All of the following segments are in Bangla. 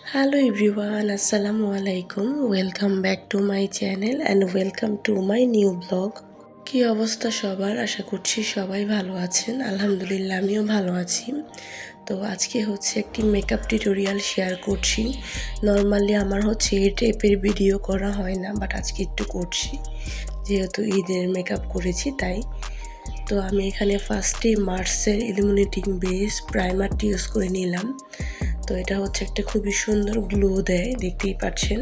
Hello everyone, Assalamu alaikum. Welcome back to my channel and welcome to my new blog. কি অবস্থা সবার? আশা করছি সবাই ভালো আছেন। আলহামদুলিল্লাহ আমিও ভালো আছি। তো আজকে হচ্ছে একটি মেকআপ টিউটোরিয়াল শেয়ার করছি। নরমালি আমার হচ্ছে এই টাইপের ভিডিও করা হয় না, বাট আজকে একটু করছি যেহেতু ঈদের মেকআপ করেছি তাই। তো আমি এখানে ফার্স্টে মার্সের ইলুমিনেটিং বেস প্রাইমারটি ইউজ করে নিলাম। তো এটা হচ্ছে একটা খুবই সুন্দর গ্লো দেয়, দেখতেই পাচ্ছেন।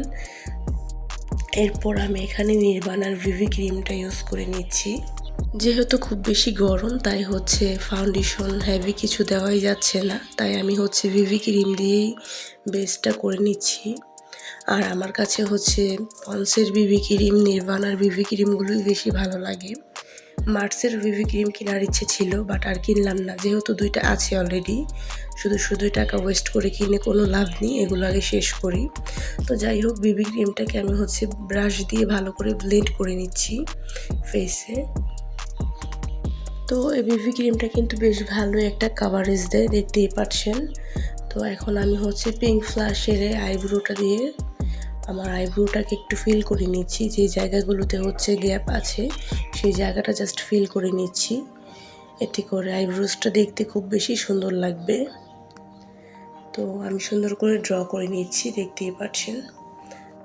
এরপর আমি এখানে নির্বাণার ভিভি ক্রিমটা ইউজ করে নিচ্ছি। যেহেতু খুব বেশি গরম তাই হচ্ছে ফাউন্ডেশন হেভি কিছু দেওয়াই যাচ্ছে না, তাই আমি হচ্ছে ভিভি ক্রিম দিয়েই বেসটা করে নিচ্ছি। আর আমার কাছে হচ্ছে পন্সের ভিভি ক্রিম, নির্বাণার ভিভি ক্রিমগুলোই বেশি ভালো লাগে। মার্সের ভিভি ক্রিম কেনার ইচ্ছে ছিল, বাট আর কিনলাম না যেহেতু দুইটা আছে অলরেডি। শুধু টাকা ওয়েস্ট করে কিনে কোনো লাভ নেই, এগুলো আগে শেষ করি। তো যাই হোক, ভিভি ক্রিমটাকে আমি হচ্ছে ব্রাশ দিয়ে ভালো করে ব্লেন্ড করে নিচ্ছি ফেসে। তো এই ভিভি ক্রিমটা কিন্তু বেশ ভালো একটা কাভারেজ দেয়, দেখতেই পাচ্ছেন। তো এখন আমি হচ্ছে পিঙ্ক ফ্লাশের আইব্রোটা দিয়ে আমার আইব্রোটাকে একটু ফিল করে নিচ্ছি। যে জায়গাগুলোতে হচ্ছে গ্যাপ আছে সেই জায়গাটা জাস্ট ফিল করে নিচ্ছি। এতে করে আইব্রোসটা দেখতে খুব বেশি সুন্দর লাগবে। তো আমি সুন্দর করে ড্র করে নিচ্ছি, দেখতেই পাচ্ছেন।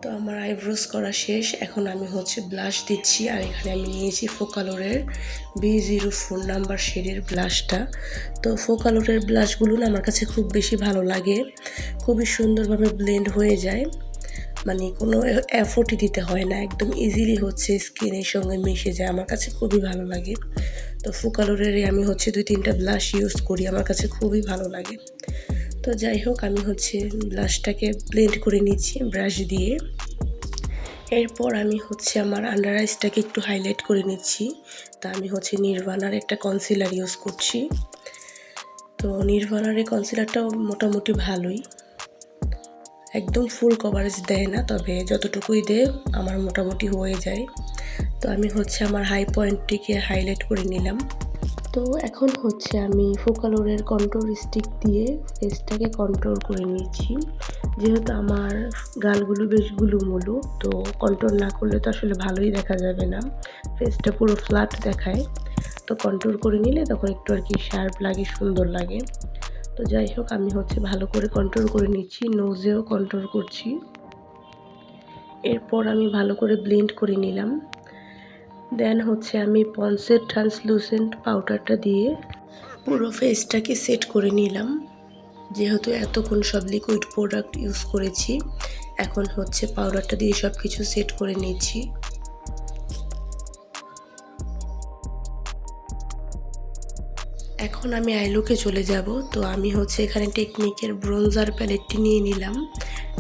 তো আমার আইব্রোস করা শেষ। এখন আমি হচ্ছে ব্লাশ দিচ্ছি, আর এখানে আমি নিয়েছি ফোকালোরের B04 নাম্বার শেডের ব্লাশটা। তো ফোকালোরের ব্লাশগুলো না আমার কাছে খুব বেশি ভালো লাগে, খুবই সুন্দরভাবে ব্লেন্ড হয়ে যায়, মানে কোনো এফোর্টই দিতে হয় না, একদম ইজিলি হচ্ছে স্কিনের সঙ্গে মিশে যায়, আমার কাছে খুবই ভালো লাগে। তো ফোকালোরের আমি হচ্ছে 2-3টা ব্লাশ ইউজ করি, আমার কাছে খুবই ভালো লাগে। তো যাই হোক, আমি হচ্ছে ব্লাশটাকে ব্লেন্ড করে নিচ্ছি ব্রাশ দিয়ে। এরপর আমি হচ্ছে আমার আন্ডার আইসটাকে একটু হাইলাইট করে নিচ্ছি। তা আমি হচ্ছে নির্বাণার একটা কনসিলার ইউজ করছি। তো নির্বাণার এই কনসিলারটাও মোটামুটি ভালোই, একদম ফুল কভারেজ দেয় না, তবে যতটুকুই দেয় আমার মোটামুটি হয়ে যায়। তো আমি হচ্ছে আমার হাই পয়েন্টটিকে হাইলাইট করে নিলাম। তো এখন হচ্ছে আমি ফোকালোরের কন্ট্রোল স্টিক দিয়ে ফেসটাকে কন্ট্রোল করে নিচ্ছি। যেহেতু আমার গালগুলো বেশ গুলুমুলু, তো কন্ট্রোল না করলে তো আসলে ভালোই দেখা যাবে না, ফেসটা পুরো ফ্ল্যাট দেখায়। তো কন্ট্রোল করে নিলে তখন একটু আর কি শার্প লাগে, সুন্দর লাগে। তো যাই হোক, আমি হচ্ছে ভালো করে কন্ট্রোল করে নিচ্ছি, নোজেও কন্ট্রোল করছি। এরপর আমি ভালো করে ব্লেন্ড করে নিলাম। দেন হচ্ছে আমি পন্সের ট্রান্সলুসেন্ট পাউডারটা দিয়ে পুরো ফেসটাকে সেট করে নিলাম। যেহেতু এতক্ষণ সব লিকুইড প্রোডাক্ট ইউজ করেছি, এখন হচ্ছে পাউডারটা দিয়ে সব কিছু সেট করে নিচ্ছি। এখন আমি আইলুকে চলে যাব। তো আমি হচ্ছে এখানে টেকনিকের ব্রোঞ্জার প্যালেটটি নিয়ে নিলাম,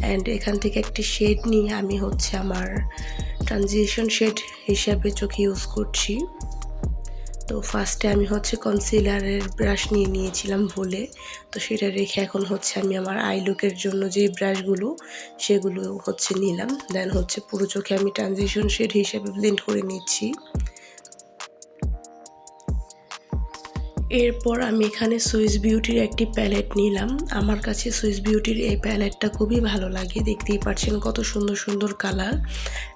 অ্যান্ড এখান থেকে একটি শেড নিয়ে আমি হচ্ছে আমার ট্রানজিশন শেড হিসাবে চোখে ইউজ করছি। তো ফার্স্টে আমি হচ্ছে কনসিলারের ব্রাশ নিয়ে নিয়েছিলাম ভুলে, তো সেটা রেখে এখন হচ্ছে আমি আমার আই লুকের জন্য যে ব্রাশগুলো সেগুলো হচ্ছে নিলাম। দেন হচ্ছে পুরো চোখে আমি ট্রানজিশন শেড হিসাবে ব্লেন্ড করে নিচ্ছি। এরপর আমি এখানে সুইস বিউটির একটি প্যালেট নিলাম। আমার কাছে সুইস বিউটির এই প্যালেটটা খুবই ভালো লাগে, দেখতেই পাচ্ছেন কত সুন্দর সুন্দর কালার।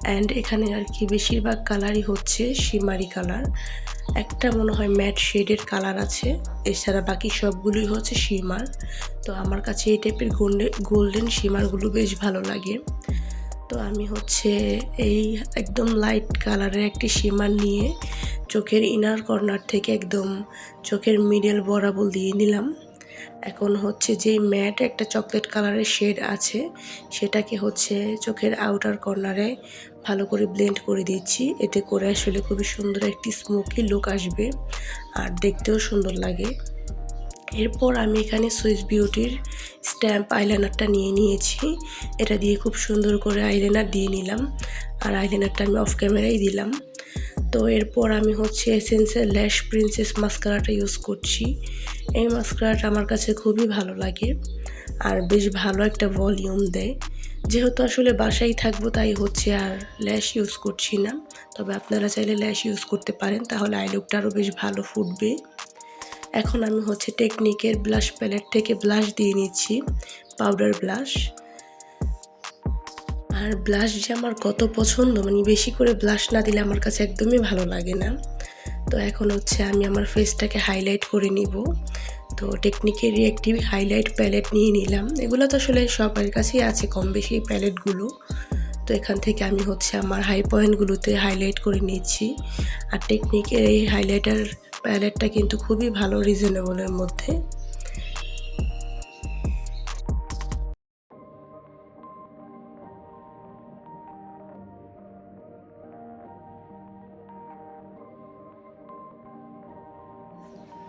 অ্যান্ড এখানে আর কি বেশিরভাগ কালারই হচ্ছে শিমারি কালার, একটা মনে হয় ম্যাট শেডের কালার আছে, এছাড়া বাকি সবগুলোই হচ্ছে শিমার। তো আমার কাছে এই টাইপের গোল্ডেন শিমারগুলো বেশ ভালো লাগে। তো আমি হচ্ছে এই একদম লাইট কালারের একটি শিমার নিয়ে চোখের ইনার কর্নার থেকে একদম চোখের মিডল বরাবর দিয়ে নিলাম। এখন হচ্ছে যেই ম্যাট একটা চকলেট কালারের শেড আছে সেটাকে হচ্ছে চোখের আউটার কর্নারে ভালো করে ব্লেন্ড করে দিচ্ছি। এতে করে আসলে খুবই সুন্দর একটি স্মোকি লুক আসবে, আর দেখতেও সুন্দর লাগে। এরপর আমি এখানে সুইস বিউটির স্ট্যাম্প আইলাইনারটা নিয়ে নিয়েছি, এটা দিয়ে খুব সুন্দর করে আইলাইনার দিয়ে নিলাম, আর আইলাইনারটা আমি অফ ক্যামেরাই দিলাম। তো এরপর আমি হচ্ছে এসেন্সের ল্যাশ প্রিন্সেস মাস্কারাটা ইউজ করছি। এই মাস্কারাটা আমার কাছে খুবই ভালো লাগে, আর বেশ ভালো একটা ভলিউম দেয়। যেহেতু আসলে বাসায় থাকবো তাই হচ্ছে আর ল্যাশ ইউজ করছি না, তবে আপনারা চাইলে ল্যাশ ইউজ করতে পারেন, তাহলে আই লুকটা আরও বেশ ভালো ফুটবে। এখন আমি হচ্ছে টেকনিকের ব্লাশ প্যালেট থেকে ব্লাশ দিয়ে নিচ্ছি, পাউডার ব্লাশ। আর ব্লাশ যে আমার কত পছন্দ, মানে বেশি করে ব্লাশ না দিলে আমার কাছে একদমই ভালো লাগে না। তো এখন হচ্ছে আমি আমার ফেসটাকে হাইলাইট করে নিব। তো টেকনিকেরই একটি হাইলাইট প্যালেট নিয়ে নিলাম। এগুলো তো আসলে সবার কাছেই আছে কম বেশি এই প্যালেটগুলো। তো এখান থেকে আমি হচ্ছে আমার হাই পয়েন্টগুলোতে হাইলাইট করে নিচ্ছি। আর টেকনিকের এই হাইলাইটার প্যালেটটা কিন্তু খুবই ভালো, রিজনেবলের মধ্যে।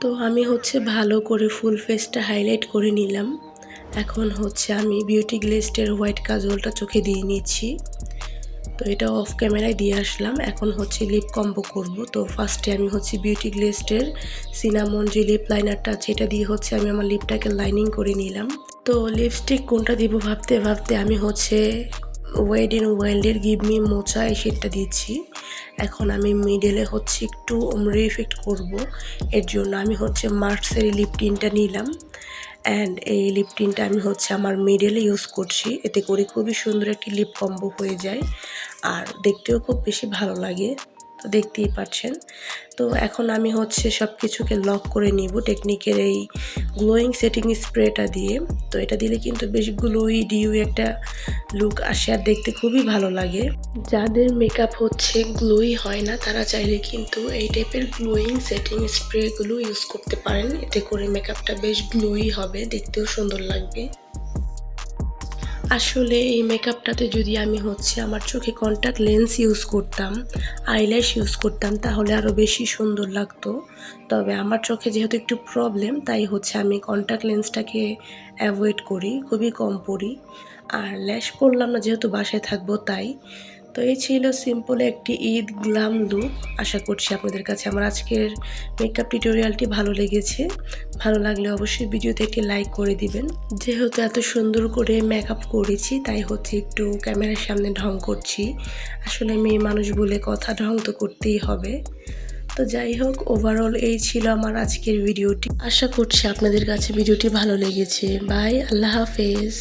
তো আমি হচ্ছে ভালো করে ফুল ফেসটা হাইলাইট করে নিলাম। এখন হচ্ছে আমি বিউটি গ্লেজের হোয়াইট কাজলটা চোখে দিয়ে নিচ্ছি। তো এটা অফ ক্যামেরায় দিয়ে আসলাম। এখন হচ্ছে লিপ কম্বো করব। তো ফার্স্টে আমি হচ্ছে বিউটি গ্লেজের সিনামন যে লিপ লাইনারটা আছে এটা দিয়ে হচ্ছে আমি আমার লিপটাকে লাইনিং করে নিলাম। তো লিপস্টিক কোনটা দিব ভাবতে ভাবতে আমি হচ্ছে ওয়েড এন্ড ওয়াইল্ডের গিভ মি মোচা এই শেডটা দিচ্ছি। এখন আমি মিডলে হচ্ছে একটু ওমরে ইফেক্ট করব। এর জন্য আমি হচ্ছে মার্সের লিপ টিনটা নিলাম অ্যান্ড এই লিপ টিনটা আমি হচ্ছে আমার মিডলে ইউজ করছি। এতে করে খুবই সুন্দর একটি লিপ কম্বো হয়ে যায় আর দেখতেও খুব বেশি ভালো লাগে। তো দেখতেই পাচ্ছেন। তো এখন আমি হচ্ছে সব কিছুকে লক করে নিব টেকনিকের এই গ্লোয়িং সেটিং স্প্রেটা দিয়ে। তো এটা দিলে কিন্তু বেশ গ্লোই ডিউই একটা লুক আসে আর দেখতে খুবই ভালো লাগে। যাদের মেকআপ হচ্ছে গ্লোই হয় না তারা চাইলে কিন্তু এই টাইপের গ্লোয়িং সেটিং স্প্রেগুলো ইউজ করতে পারেন। এতে করে মেকআপটা বেশ গ্লোই হবে, দেখতেও সুন্দর লাগবে। আসলে এই মেকআপটাতে যদি আমি হচ্ছে আমার চোখে কন্ট্যাক্ট লেন্স ইউজ করতাম, আইল্যাশ ইউজ করতাম তাহলে আরও বেশি সুন্দর লাগতো। তবে আমার চোখে যেহেতু একটু প্রবলেম তাই হচ্ছে আমি কন্ট্যাক্ট লেন্সটাকে অ্যাভয়েড করি, খুবই কম পরি। আর ল্যাশ পরলাম না যেহেতু বাসায় থাকবো তাই। তো এই ছিল সিম্পল একটি ঈদ গ্লাম লুক। আশা করছি আপনাদের কাছে আমার আজকের মেকআপ টিউটোরিয়ালটি ভালো লেগেছে। ভালো লাগলে অবশ্যই ভিডিওতে একটি লাইক করে দিবেন। যেহেতু এত সুন্দর করে মেকআপ করেছি তাই হচ্ছে একটু ক্যামেরার সামনে ঢং করছি। আসলে মেয়ে মানুষ বলে কথা, ঢং তো করতেই হবে। তো যাই হোক, ওভারঅল এই ছিল আমার আজকের ভিডিওটি। আশা করছি আপনাদের কাছে ভিডিওটি ভালো লেগেছে। বাই, আল্লাহ হাফেজ।